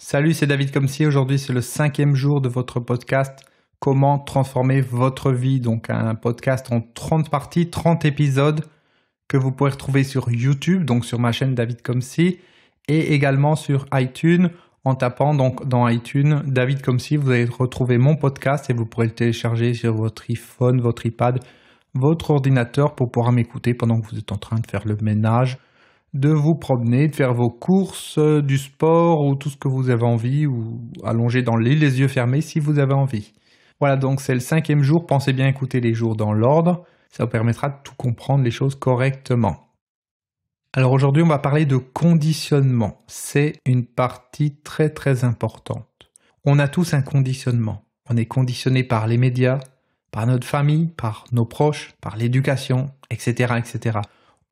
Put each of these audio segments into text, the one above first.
Salut, c'est David Comsi. Aujourd'hui, c'est le 5e jour de votre podcast « Comment transformer votre vie ». Donc, un podcast en 30 parties, 30 épisodes que vous pouvez retrouver sur YouTube, donc sur ma chaîne David Comsi, et également sur iTunes. En tapant donc dans iTunes David Comsi, vous allez retrouver mon podcast et vous pourrez le télécharger sur votre iPhone, votre iPad, votre ordinateur pour pouvoir m'écouter pendant que vous êtes en train de faire le ménage, de vous promener, de faire vos courses, du sport ou tout ce que vous avez envie, ou allonger dans le lit les yeux fermés si vous avez envie. Voilà, donc c'est le 5e jour. Pensez bien écouter les jours dans l'ordre. Ça vous permettra de tout comprendre les choses correctement. Alors aujourd'hui, on va parler de conditionnement. C'est une partie très très importante. On a tous un conditionnement. On est conditionné par les médias, par notre famille, par nos proches, par l'éducation, etc., etc.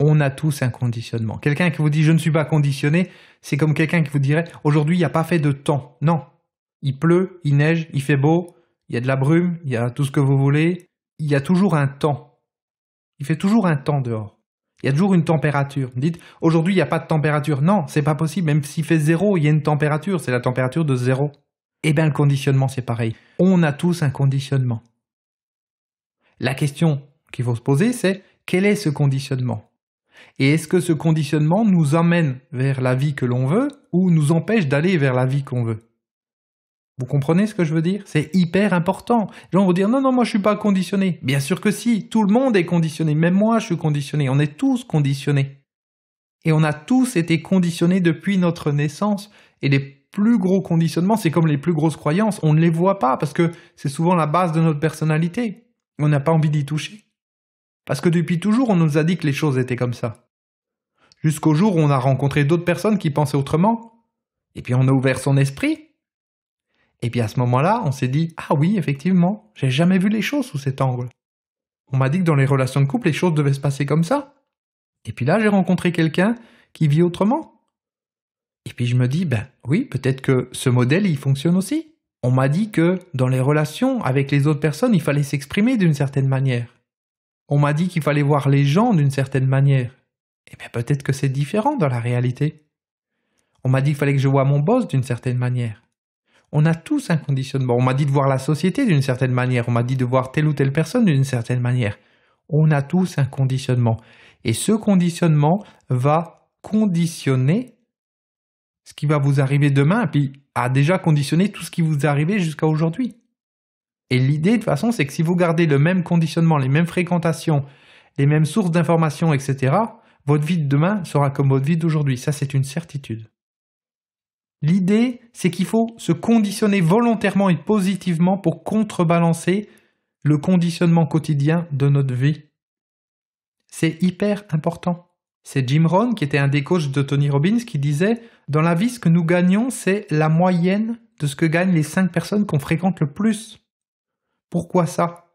On a tous un conditionnement. Quelqu'un qui vous dit « je ne suis pas conditionné », c'est comme quelqu'un qui vous dirait « aujourd'hui, il n'y a pas fait de temps ». Non, il pleut, il neige, il fait beau, il y a de la brume, il y a tout ce que vous voulez. Il y a toujours un temps. Il fait toujours un temps dehors. Il y a toujours une température. Vous dites « aujourd'hui, il n'y a pas de température ». Non, c'est pas possible. Même s'il fait 0, il y a une température. C'est la température de 0. Eh bien, le conditionnement, c'est pareil. On a tous un conditionnement. La question qu'il faut se poser, c'est quel est ce conditionnement ? Et est-ce que ce conditionnement nous emmène vers la vie que l'on veut ou nous empêche d'aller vers la vie qu'on veut? Vous comprenez ce que je veux dire? C'est hyper important. Les gens vont dire « non, moi je suis pas conditionné ». Bien sûr que si, tout le monde est conditionné. Même moi je suis conditionné. On est tous conditionnés. Et on a tous été conditionnés depuis notre naissance. Et les plus gros conditionnements, c'est comme les plus grosses croyances. On ne les voit pas parce que c'est souvent la base de notre personnalité. On n'a pas envie d'y toucher. Parce que depuis toujours, on nous a dit que les choses étaient comme ça. Jusqu'au jour où on a rencontré d'autres personnes qui pensaient autrement. Et puis on a ouvert son esprit. Et puis à ce moment-là, on s'est dit « ah oui, effectivement, j'ai jamais vu les choses sous cet angle. On m'a dit que dans les relations de couple, les choses devaient se passer comme ça. Et puis là, j'ai rencontré quelqu'un qui vit autrement. Et puis je me dis « ben oui, peut-être que ce modèle, il fonctionne aussi. On m'a dit que dans les relations avec les autres personnes, il fallait s'exprimer d'une certaine manière. On m'a dit qu'il fallait voir les gens d'une certaine manière. Eh bien, peut-être que c'est différent dans la réalité. On m'a dit qu'il fallait que je voie mon boss d'une certaine manière. On a tous un conditionnement. On m'a dit de voir la société d'une certaine manière. On m'a dit de voir telle ou telle personne d'une certaine manière. On a tous un conditionnement. Et ce conditionnement va conditionner ce qui va vous arriver demain, et puis a déjà conditionné tout ce qui vous est arrivé jusqu'à aujourd'hui. Et l'idée, de toute façon, c'est que si vous gardez le même conditionnement, les mêmes fréquentations, les mêmes sources d'informations, etc., votre vie de demain sera comme votre vie d'aujourd'hui. Ça, c'est une certitude. L'idée, c'est qu'il faut se conditionner volontairement et positivement pour contrebalancer le conditionnement quotidien de notre vie. C'est hyper important. C'est Jim Rohn, qui était un des coachs de Tony Robbins, qui disait « dans la vie, ce que nous gagnons, c'est la moyenne de ce que gagnent les 5 personnes qu'on fréquente le plus. » Pourquoi ça?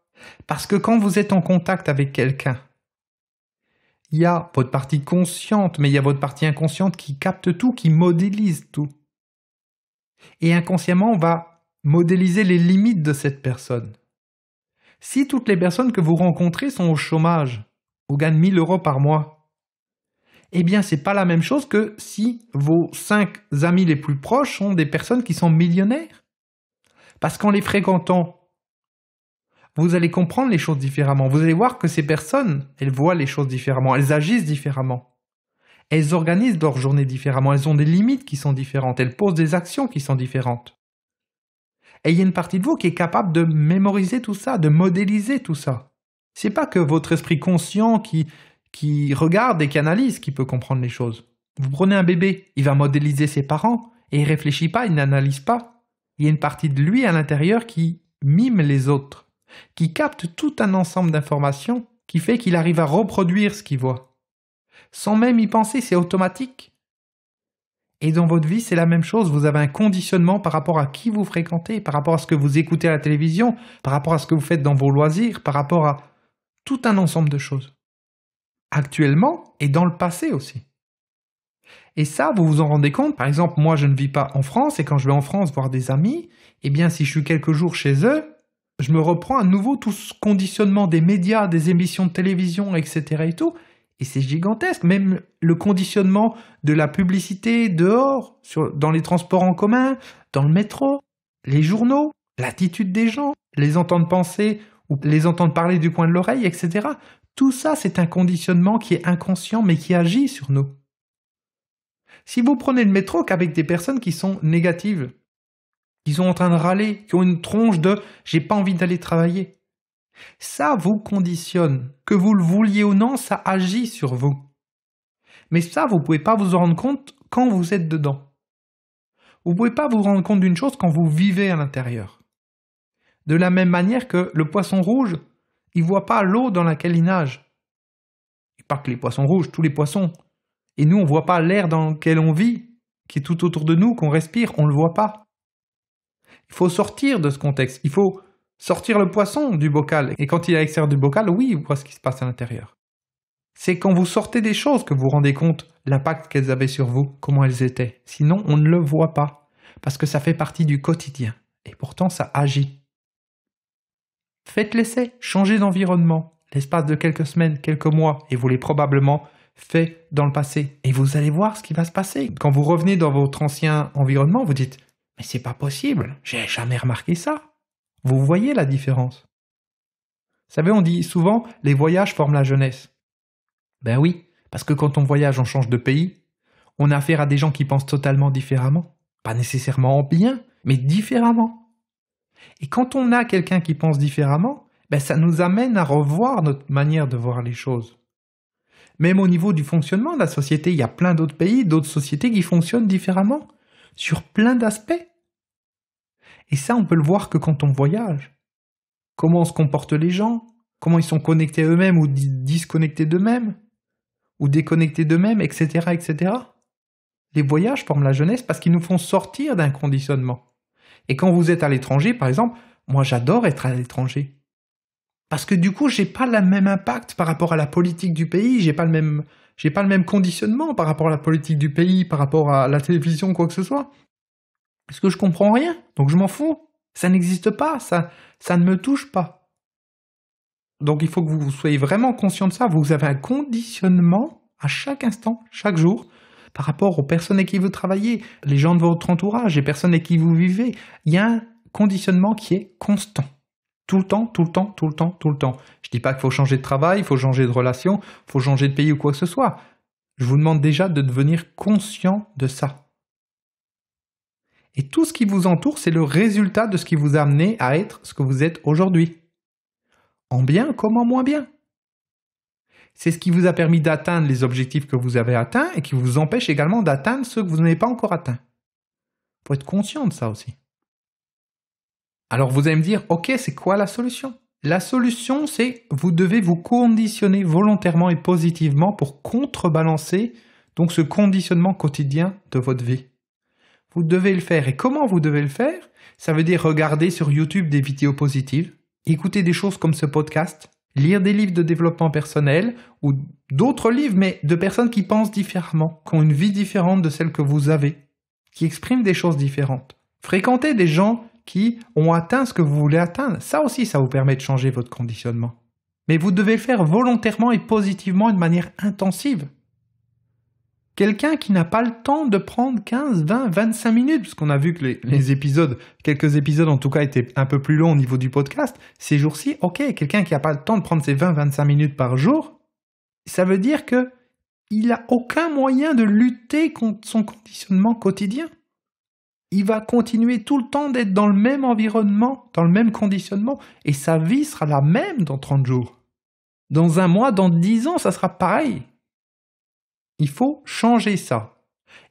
Parce que quand vous êtes en contact avec quelqu'un, il y a votre partie consciente, mais il y a votre partie inconsciente qui capte tout, qui modélise tout. Et inconsciemment, on va modéliser les limites de cette personne. Si toutes les personnes que vous rencontrez sont au chômage, ou gagnent 1 000 € par mois, eh bien, c'est pas la même chose que si vos 5 amis les plus proches sont des personnes qui sont millionnaires. Parce qu'en les fréquentant, vous allez comprendre les choses différemment. Vous allez voir que ces personnes, elles voient les choses différemment, elles agissent différemment. Elles organisent leur journée différemment, elles ont des limites qui sont différentes, elles posent des actions qui sont différentes. Et il y a une partie de vous qui est capable de mémoriser tout ça, de modéliser tout ça. C'est pas que votre esprit conscient qui regarde et qui analyse qui peut comprendre les choses. Vous prenez un bébé, il va modéliser ses parents et il réfléchit pas, il n'analyse pas. Il y a une partie de lui à l'intérieur qui mime les autres, qui capte tout un ensemble d'informations qui fait qu'il arrive à reproduire ce qu'il voit. Sans même y penser, c'est automatique. Et dans votre vie, c'est la même chose. Vous avez un conditionnement par rapport à qui vous fréquentez, par rapport à ce que vous écoutez à la télévision, par rapport à ce que vous faites dans vos loisirs, par rapport à tout un ensemble de choses. Actuellement et dans le passé aussi. Et ça, vous vous en rendez compte. Par exemple, moi, je ne vis pas en France et quand je vais en France voir des amis, eh bien, si je suis quelques jours chez eux, je me reprends à nouveau tout ce conditionnement des médias, des émissions de télévision, etc. et tout. Et c'est gigantesque. Même le conditionnement de la publicité dehors, dans les transports en commun, dans le métro, les journaux, l'attitude des gens, les entendre penser ou les entendre parler du coin de l'oreille, etc. Tout ça, c'est un conditionnement qui est inconscient mais qui agit sur nous. Si vous prenez le métro qu'avec des personnes qui sont négatives, qui sont en train de râler, qui ont une tronche de « j'ai pas envie d'aller travailler », ça vous conditionne. Que vous le vouliez ou non, ça agit sur vous. Mais ça, vous ne pouvez pas vous en rendre compte quand vous êtes dedans. Vous ne pouvez pas vous rendre compte d'une chose quand vous vivez à l'intérieur. De la même manière que le poisson rouge, il ne voit pas l'eau dans laquelle il nage. Et pas que les poissons rouges, tous les poissons. Et nous, on ne voit pas l'air dans lequel on vit, qui est tout autour de nous, qu'on respire, on ne le voit pas. Il faut sortir de ce contexte. Il faut sortir le poisson du bocal. Et quand il est à l'extérieur du bocal, oui, vous voyez ce qui se passe à l'intérieur. C'est quand vous sortez des choses que vous vous rendez compte l'impact qu'elles avaient sur vous, comment elles étaient. Sinon, on ne le voit pas, parce que ça fait partie du quotidien. Et pourtant, ça agit. Faites l'essai, changez d'environnement, l'espace de quelques semaines, quelques mois, et vous l'avez probablement fait dans le passé. Et vous allez voir ce qui va se passer. Quand vous revenez dans votre ancien environnement, vous dites « Mais c'est pas possible, j'ai jamais remarqué ça ». Vous voyez la différence. Vous savez, on dit souvent « les voyages forment la jeunesse ». Ben oui, parce que quand on voyage, on change de pays, on a affaire à des gens qui pensent totalement différemment. Pas nécessairement bien, mais différemment. Et quand on a quelqu'un qui pense différemment, ben ça nous amène à revoir notre manière de voir les choses. Même au niveau du fonctionnement de la société, il y a plein d'autres pays, d'autres sociétés qui fonctionnent différemment, sur plein d'aspects. Et ça, on peut le voir que quand on voyage. Comment se comportent les gens, comment ils sont connectés à eux-mêmes ou disconnectés d'eux-mêmes, ou déconnectés d'eux-mêmes, etc., etc. Les voyages forment la jeunesse parce qu'ils nous font sortir d'un conditionnement. Et quand vous êtes à l'étranger, par exemple, moi j'adore être à l'étranger. Parce que du coup, j'ai pas le même impact par rapport à la politique du pays, j'ai pas le même conditionnement par rapport à la politique du pays, par rapport à la télévision, quoi que ce soit. Parce que je comprends rien, donc je m'en fous. Ça n'existe pas, ça ne me touche pas. Donc il faut que vous soyez vraiment conscient de ça. Vous avez un conditionnement à chaque instant, chaque jour, par rapport aux personnes avec qui vous travaillez, les gens de votre entourage, les personnes avec qui vous vivez. Il y a un conditionnement qui est constant. Tout le temps, tout le temps, tout le temps, tout le temps. Je ne dis pas qu'il faut changer de travail, il faut changer de relation, il faut changer de pays ou quoi que ce soit. Je vous demande déjà de devenir conscient de ça. Et tout ce qui vous entoure, c'est le résultat de ce qui vous a amené à être ce que vous êtes aujourd'hui. En bien comme en moins bien. C'est ce qui vous a permis d'atteindre les objectifs que vous avez atteints et qui vous empêche également d'atteindre ceux que vous n'avez pas encore atteints. Il faut être conscient de ça aussi. Alors vous allez me dire, ok, c'est quoi la solution ? La solution, c'est vous devez vous conditionner volontairement et positivement pour contrebalancer donc ce conditionnement quotidien de votre vie. Vous devez le faire. Et comment vous devez le faire ? Ça veut dire regarder sur YouTube des vidéos positives, écouter des choses comme ce podcast, lire des livres de développement personnel ou d'autres livres, mais de personnes qui pensent différemment, qui ont une vie différente de celle que vous avez, qui expriment des choses différentes. Fréquentez des gens qui ont atteint ce que vous voulez atteindre. Ça aussi, ça vous permet de changer votre conditionnement. Mais vous devez le faire volontairement et positivement et de manière intensive. Quelqu'un qui n'a pas le temps de prendre 15, 20, 25 minutes, parce qu'on a vu que les épisodes, quelques épisodes en tout cas étaient un peu plus longs au niveau du podcast, ces jours-ci, ok, quelqu'un qui n'a pas le temps de prendre ses 20, 25 minutes par jour, ça veut dire qu'il n'a aucun moyen de lutter contre son conditionnement quotidien. Il va continuer tout le temps d'être dans le même environnement, dans le même conditionnement, et sa vie sera la même dans 30 jours. Dans un mois, dans 10 ans, ça sera pareil. Il faut changer ça.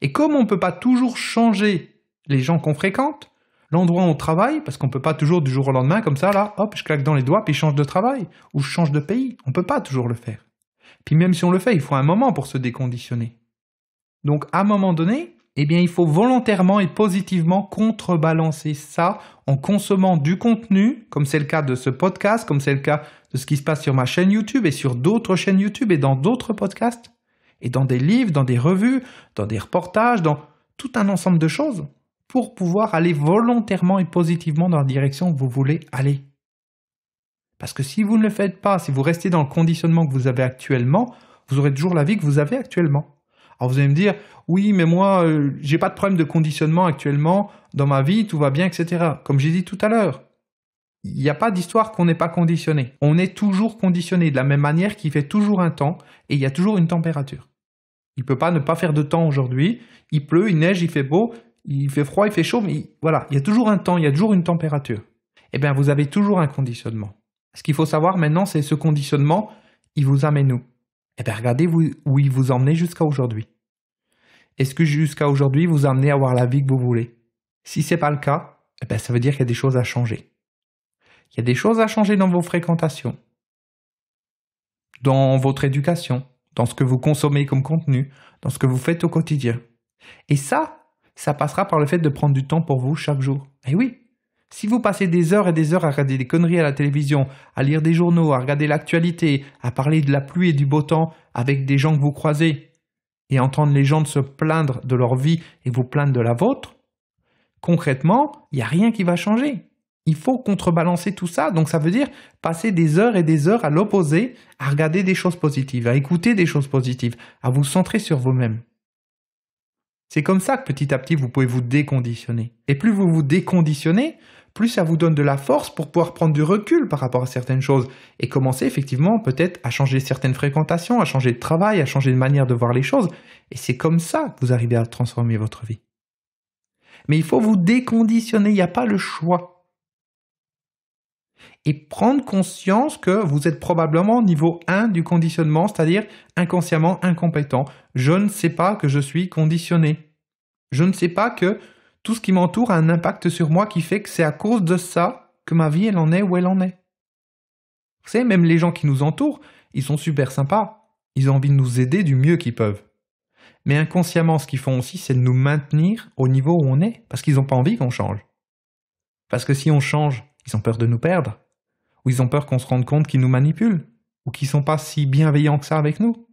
Et comme on ne peut pas toujours changer les gens qu'on fréquente, l'endroit où on travaille, parce qu'on ne peut pas toujours du jour au lendemain, comme ça, là, hop, je claque dans les doigts, puis je change de travail, ou je change de pays. On ne peut pas toujours le faire. Puis même si on le fait, il faut un moment pour se déconditionner. Donc, à un moment donné, eh bien, il faut volontairement et positivement contrebalancer ça en consommant du contenu, comme c'est le cas de ce podcast, comme c'est le cas de ce qui se passe sur ma chaîne YouTube et sur d'autres chaînes YouTube et dans d'autres podcasts, et dans des livres, dans des revues, dans des reportages, dans tout un ensemble de choses, pour pouvoir aller volontairement et positivement dans la direction que vous voulez aller. Parce que si vous ne le faites pas, si vous restez dans le conditionnement que vous avez actuellement, vous aurez toujours la vie que vous avez actuellement. Alors vous allez me dire, oui, mais moi, j'ai pas de problème de conditionnement actuellement dans ma vie, tout va bien, etc. Comme j'ai dit tout à l'heure, il n'y a pas d'histoire qu'on n'est pas conditionné. On est toujours conditionné de la même manière qu'il fait toujours un temps et il y a toujours une température. Il ne peut pas ne pas faire de temps aujourd'hui. Il pleut, il neige, il fait beau, il fait froid, il fait chaud, mais voilà, il y a toujours un temps, il y a toujours une température. Eh bien, vous avez toujours un conditionnement. Ce qu'il faut savoir maintenant, c'est ce conditionnement, il vous amène où? Eh bien, regardez où il vous emmène jusqu'à aujourd'hui. Est-ce que jusqu'à aujourd'hui, vous amenez à avoir la vie que vous voulez? Si ce n'est pas le cas, eh bien, ça veut dire qu'il y a des choses à changer. Il y a des choses à changer dans vos fréquentations, dans votre éducation, dans ce que vous consommez comme contenu, dans ce que vous faites au quotidien. Et ça passera par le fait de prendre du temps pour vous chaque jour. Et oui, si vous passez des heures et des heures à regarder des conneries à la télévision, à lire des journaux, à regarder l'actualité, à parler de la pluie et du beau temps avec des gens que vous croisez, et entendre les gens se plaindre de leur vie et vous plaindre de la vôtre, concrètement, il n'y a rien qui va changer. Il faut contrebalancer tout ça, donc ça veut dire passer des heures et des heures à l'opposé, à regarder des choses positives, à écouter des choses positives, à vous centrer sur vous-même. C'est comme ça que petit à petit vous pouvez vous déconditionner. Et plus vous vous déconditionnez, plus ça vous donne de la force pour pouvoir prendre du recul par rapport à certaines choses et commencer effectivement peut-être à changer certaines fréquentations, à changer de travail, à changer de manière de voir les choses. Et c'est comme ça que vous arrivez à transformer votre vie. Mais il faut vous déconditionner, il n'y a pas le choix. Et prendre conscience que vous êtes probablement au niveau 1 du conditionnement, c'est-à-dire inconsciemment incompétent. Je ne sais pas que je suis conditionné. Je ne sais pas que tout ce qui m'entoure a un impact sur moi qui fait que c'est à cause de ça que ma vie, elle en est où elle en est. Vous savez, même les gens qui nous entourent, ils sont super sympas. Ils ont envie de nous aider du mieux qu'ils peuvent. Mais inconsciemment, ce qu'ils font aussi, c'est de nous maintenir au niveau où on est, parce qu'ils n'ont pas envie qu'on change. Parce que si on change, ils ont peur de nous perdre. Ou ils ont peur qu'on se rende compte qu'ils nous manipulent, ou qu'ils ne sont pas si bienveillants que ça avec nous.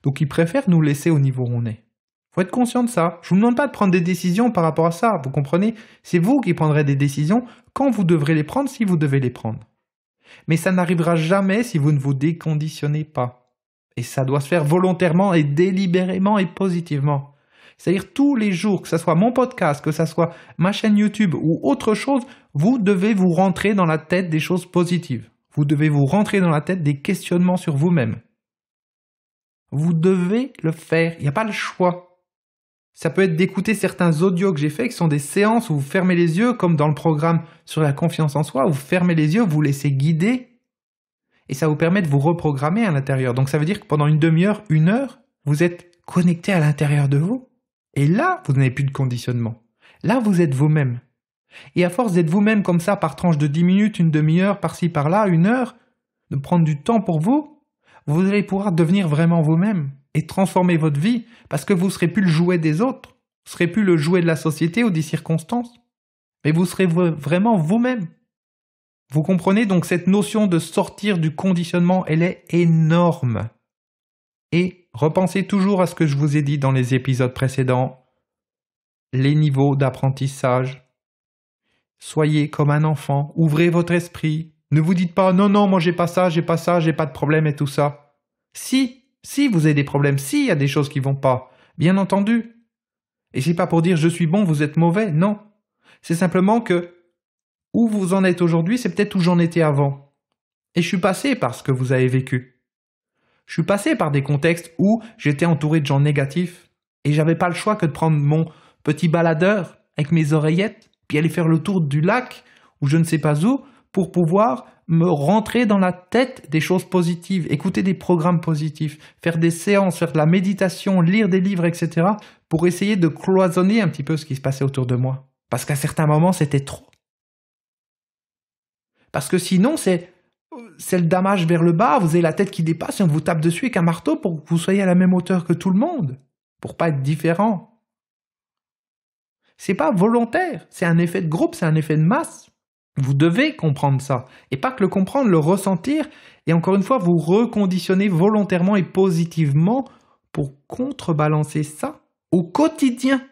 Donc ils préfèrent nous laisser au niveau où on est. Il faut être conscient de ça. Je ne vous demande pas de prendre des décisions par rapport à ça, vous comprenez? C'est vous qui prendrez des décisions quand vous devrez les prendre, si vous devez les prendre. Mais ça n'arrivera jamais si vous ne vous déconditionnez pas. Et ça doit se faire volontairement et délibérément et positivement. C'est-à-dire tous les jours, que ce soit mon podcast, que ce soit ma chaîne YouTube ou autre chose, vous devez vous rentrer dans la tête des choses positives. Vous devez vous rentrer dans la tête des questionnements sur vous-même. Vous devez le faire, il n'y a pas le choix. Ça peut être d'écouter certains audios que j'ai faits qui sont des séances où vous fermez les yeux, comme dans le programme sur la confiance en soi, où vous fermez les yeux, vous vous laissez guider et ça vous permet de vous reprogrammer à l'intérieur. Donc ça veut dire que pendant une demi-heure, 1 heure, vous êtes connecté à l'intérieur de vous. Et là, vous n'avez plus de conditionnement. Là, vous êtes vous-même. Et à force d'être vous-même comme ça, par tranche de 10 minutes, une demi-heure, par-ci, par-là, 1 heure, de prendre du temps pour vous, vous allez pouvoir devenir vraiment vous-même et transformer votre vie parce que vous ne serez plus le jouet des autres, vous ne serez plus le jouet de la société ou des circonstances, mais vous serez vraiment vous-même. Vous comprenez donc cette notion de sortir du conditionnement, elle est énorme. Et repensez toujours à ce que je vous ai dit dans les épisodes précédents, les niveaux d'apprentissage. Soyez comme un enfant, ouvrez votre esprit. Ne vous dites pas « Non, moi j'ai pas ça, j'ai pas de problème et tout ça ». Si vous avez des problèmes, si il y a des choses qui vont pas, bien entendu. Et c'est pas pour dire « Je suis bon, vous êtes mauvais », non. C'est simplement que où vous en êtes aujourd'hui, c'est peut-être où j'en étais avant. Et je suis passé par ce que vous avez vécu. Je suis passé par des contextes où j'étais entouré de gens négatifs et j'avais pas le choix que de prendre mon petit baladeur avec mes oreillettes puis aller faire le tour du lac ou je ne sais pas où pour pouvoir me rentrer dans la tête des choses positives, écouter des programmes positifs, faire des séances, faire de la méditation, lire des livres, etc. pour essayer de cloisonner un petit peu ce qui se passait autour de moi. Parce qu'à certains moments, c'était trop. Parce que sinon, c'est le damage vers le bas, vous avez la tête qui dépasse et on vous tape dessus avec un marteau pour que vous soyez à la même hauteur que tout le monde, pour pas être différent. C'est pas volontaire, c'est un effet de groupe, c'est un effet de masse. Vous devez comprendre ça. Et pas que le comprendre, le ressentir, et encore une fois, vous reconditionner volontairement et positivement pour contrebalancer ça au quotidien.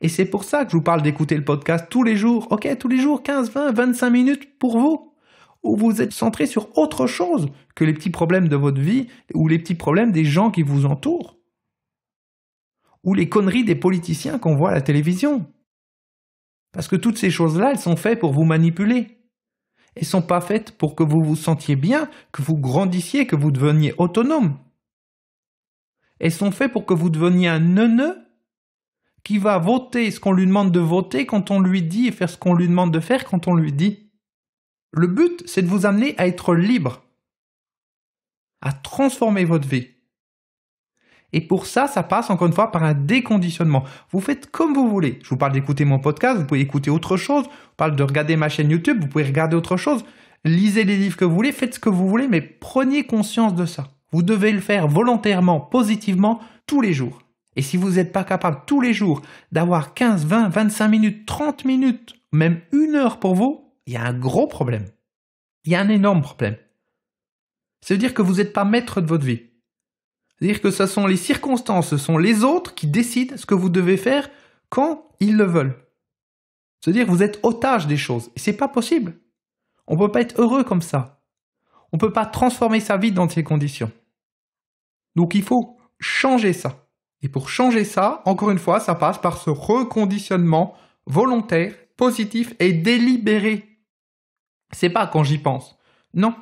Et c'est pour ça que je vous parle d'écouter le podcast tous les jours. Ok, tous les jours, 15, 20, 25 minutes pour vous. ou vous êtes centré sur autre chose que les petits problèmes de votre vie ou les petits problèmes des gens qui vous entourent ou les conneries des politiciens qu'on voit à la télévision. Parce que toutes ces choses-là, elles sont faites pour vous manipuler. Elles ne sont pas faites pour que vous vous sentiez bien, que vous grandissiez, que vous deveniez autonome. Elles sont faites pour que vous deveniez un neuneu qui va voter ce qu'on lui demande de voter quand on lui dit et faire ce qu'on lui demande de faire quand on lui dit. Le but, c'est de vous amener à être libre, à transformer votre vie. Et pour ça, ça passe encore une fois par un déconditionnement. Vous faites comme vous voulez. Je vous parle d'écouter mon podcast, vous pouvez écouter autre chose. Je vous parle de regarder ma chaîne YouTube, vous pouvez regarder autre chose. Lisez les livres que vous voulez, faites ce que vous voulez, mais prenez conscience de ça. Vous devez le faire volontairement, positivement, tous les jours. Et si vous n'êtes pas capable tous les jours d'avoir 15, 20, 25 minutes, 30 minutes, même 1 heure pour vous, il y a un gros problème. Il y a un énorme problème. Ça veut dire que vous n'êtes pas maître de votre vie. C'est-à-dire que ce sont les circonstances, ce sont les autres qui décident ce que vous devez faire quand ils le veulent. C'est-à-dire que vous êtes otage des choses. Et ce n'est pas possible. On ne peut pas être heureux comme ça. On ne peut pas transformer sa vie dans ces conditions. Donc il faut changer ça. Et pour changer ça, encore une fois, ça passe par ce reconditionnement volontaire, positif et délibéré. C'est pas quand j'y pense. Non.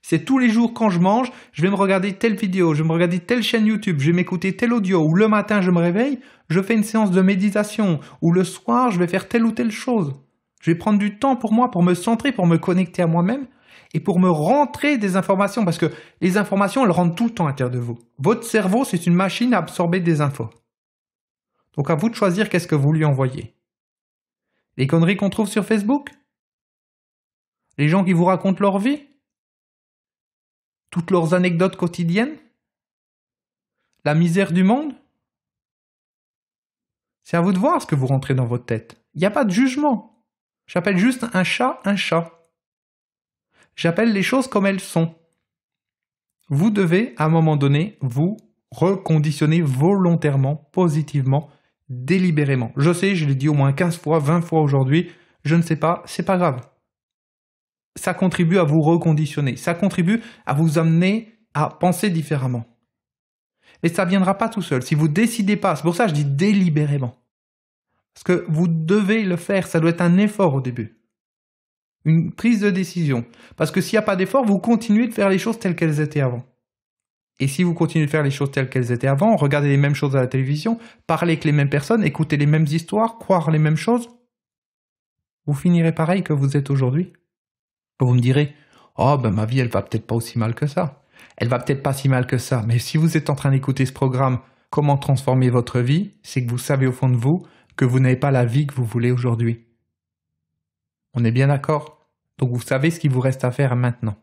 C'est tous les jours quand je mange, je vais me regarder telle vidéo, je vais me regarder telle chaîne YouTube, je vais m'écouter tel audio, ou le matin je me réveille, je fais une séance de méditation, ou le soir je vais faire telle ou telle chose. Je vais prendre du temps pour moi, pour me centrer, pour me connecter à moi-même, et pour me rentrer des informations, parce que les informations, elles rentrent tout le temps à l'intérieur de vous. Votre cerveau, c'est une machine à absorber des infos. Donc à vous de choisir qu'est-ce que vous lui envoyez. Les conneries qu'on trouve sur Facebook? Les gens qui vous racontent leur vie? Toutes leurs anecdotes quotidiennes? La misère du monde? C'est à vous de voir ce que vous rentrez dans votre tête. Il n'y a pas de jugement. J'appelle juste un chat un chat. J'appelle les choses comme elles sont. Vous devez, à un moment donné, vous reconditionner volontairement, positivement, délibérément. Je sais, je l'ai dit au moins 15 fois, 20 fois aujourd'hui, je ne sais pas, c'est pas grave. Ça contribue à vous reconditionner, ça contribue à vous amener à penser différemment. Et ça ne viendra pas tout seul. Si vous ne décidez pas, c'est pour ça que je dis délibérément. Parce que vous devez le faire, ça doit être un effort au début. Une prise de décision. Parce que s'il n'y a pas d'effort, vous continuez de faire les choses telles qu'elles étaient avant. Et si vous continuez de faire les choses telles qu'elles étaient avant, regardez les mêmes choses à la télévision, parlez avec les mêmes personnes, écoutez les mêmes histoires, croire les mêmes choses, vous finirez pareil que vous êtes aujourd'hui. Vous me direz, oh ben ma vie elle va peut-être pas aussi mal que ça. Elle va peut-être pas si mal que ça, mais si vous êtes en train d'écouter ce programme, comment transformer votre vie, c'est que vous savez au fond de vous que vous n'avez pas la vie que vous voulez aujourd'hui. On est bien d'accord? Donc vous savez ce qu'il vous reste à faire maintenant.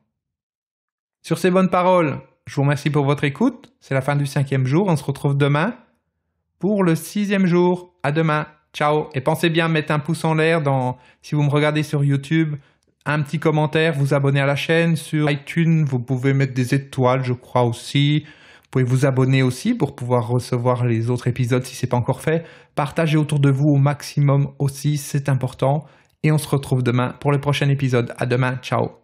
Sur ces bonnes paroles, je vous remercie pour votre écoute. C'est la fin du 5e jour. On se retrouve demain pour le 6e jour. À demain. Ciao. Et pensez bien à mettre un pouce en l'air si vous me regardez sur YouTube. Un petit commentaire, vous abonner à la chaîne. Sur iTunes, vous pouvez mettre des étoiles, je crois aussi. Vous pouvez vous abonner aussi pour pouvoir recevoir les autres épisodes si ce n'est pas encore fait. Partagez autour de vous au maximum aussi, c'est important. Et on se retrouve demain pour le prochain épisode. À demain, ciao.